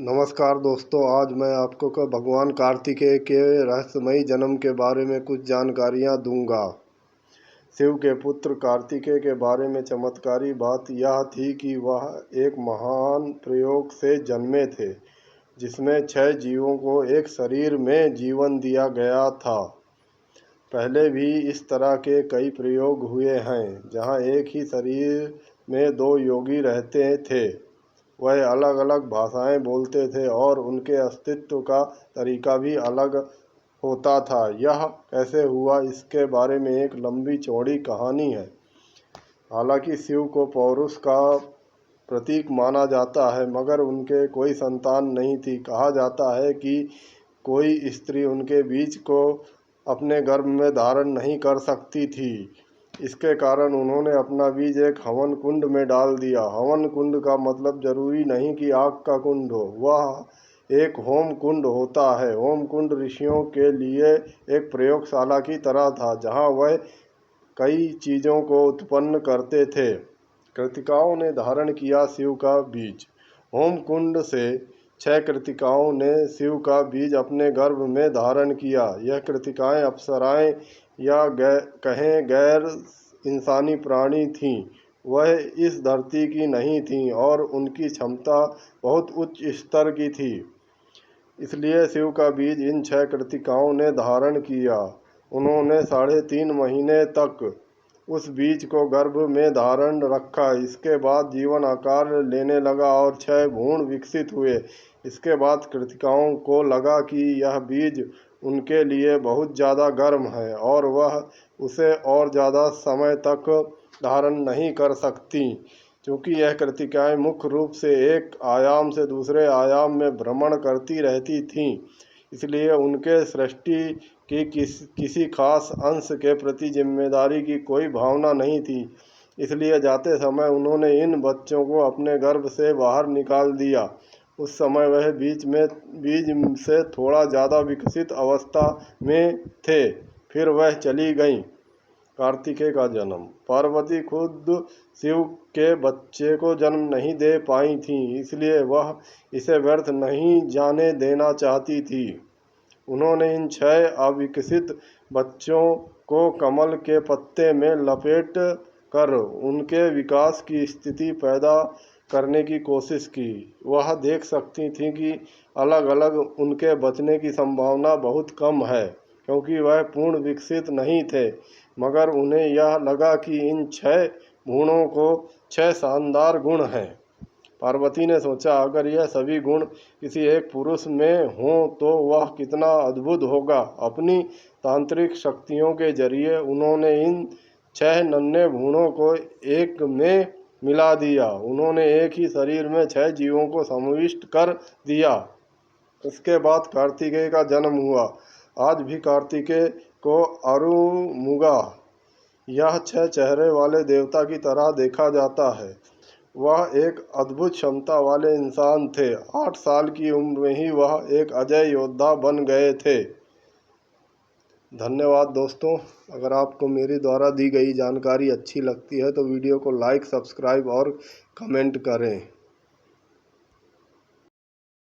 नमस्कार दोस्तों, आज मैं आपको भगवान कार्तिकेय के रहस्यमयी जन्म के बारे में कुछ जानकारियाँ दूंगा। शिव के पुत्र कार्तिकेय के बारे में चमत्कारी बात यह थी कि वह एक महान प्रयोग से जन्मे थे, जिसमें 6 जीवों को एक शरीर में जीवन दिया गया था। पहले भी इस तरह के कई प्रयोग हुए हैं, जहां एक ही शरीर में 2 योगी रहते थे। वह अलग अलग भाषाएं बोलते थे और उनके अस्तित्व का तरीका भी अलग होता था। यह कैसे हुआ, इसके बारे में एक लंबी चौड़ी कहानी है। हालांकि शिव को पौरुष का प्रतीक माना जाता है, मगर उनके कोई संतान नहीं थी। कहा जाता है कि कोई स्त्री उनके बीज को अपने गर्भ में धारण नहीं कर सकती थी। इसके कारण उन्होंने अपना बीज एक हवन कुंड में डाल दिया। हवन कुंड का मतलब जरूरी नहीं कि आग का कुंड हो, वह एक होम कुंड होता है। होम कुंड ऋषियों के लिए एक प्रयोगशाला की तरह था, जहां वह कई चीज़ों को उत्पन्न करते थे। कृतिकाओं ने धारण किया शिव का बीज। होम कुंड से 6 कृतिकाओं ने शिव का बीज अपने गर्भ में धारण किया। यह कृतिकाएं अप्सराएं या कहें गैर इंसानी प्राणी थीं। वह इस धरती की नहीं थीं और उनकी क्षमता बहुत उच्च स्तर की थी। इसलिए शिव का बीज इन 6 कृतिकाओं ने धारण किया। उन्होंने 3.5 महीने तक उस बीज को गर्भ में धारण रखा। इसके बाद जीवन आकार लेने लगा और 6 भ्रूण विकसित हुए। इसके बाद कृतिकाओं को लगा कि यह बीज उनके लिए बहुत ज़्यादा गर्म है और वह उसे और ज़्यादा समय तक धारण नहीं कर सकती। क्योंकि यह कृतिकाएं मुख्य रूप से एक आयाम से दूसरे आयाम में भ्रमण करती रहती थीं, इसलिए उनके सृष्टि की किसी खास अंश के प्रति जिम्मेदारी की कोई भावना नहीं थी। इसलिए जाते समय उन्होंने इन बच्चों को अपने गर्भ से बाहर निकाल दिया। उस समय वह बीज से थोड़ा ज़्यादा विकसित अवस्था में थे। फिर वह चली गईं। कार्तिकेय का जन्म। पार्वती खुद शिव के बच्चे को जन्म नहीं दे पाई थीं, इसलिए वह इसे व्यर्थ नहीं जाने देना चाहती थी। उन्होंने इन 6 अविकसित बच्चों को कमल के पत्ते में लपेट कर उनके विकास की स्थिति पैदा करने की कोशिश की। वह देख सकती थीं कि अलग अलग उनके बचने की संभावना बहुत कम है, क्योंकि वह पूर्ण विकसित नहीं थे। मगर उन्हें यह लगा कि इन 6 गुणों को 6 शानदार गुण हैं। पार्वती ने सोचा, अगर यह सभी गुण किसी एक पुरुष में हों तो वह कितना अद्भुत होगा। अपनी तांत्रिक शक्तियों के जरिए उन्होंने इन 6 नन्हे भ्रूणों को एक में मिला दिया। उन्होंने एक ही शरीर में 6 जीवों को समाविष्ट कर दिया। इसके बाद कार्तिकेय का जन्म हुआ। आज भी कार्तिकेय को अरुमुगा, यह 6 चेहरे वाले देवता की तरह देखा जाता है। वह एक अद्भुत क्षमता वाले इंसान थे। 8 साल की उम्र में ही वह एक अजय योद्धा बन गए थे। धन्यवाद दोस्तों। अगर आपको मेरे द्वारा दी गई जानकारी अच्छी लगती है तो वीडियो को लाइक, सब्सक्राइब और कमेंट करें।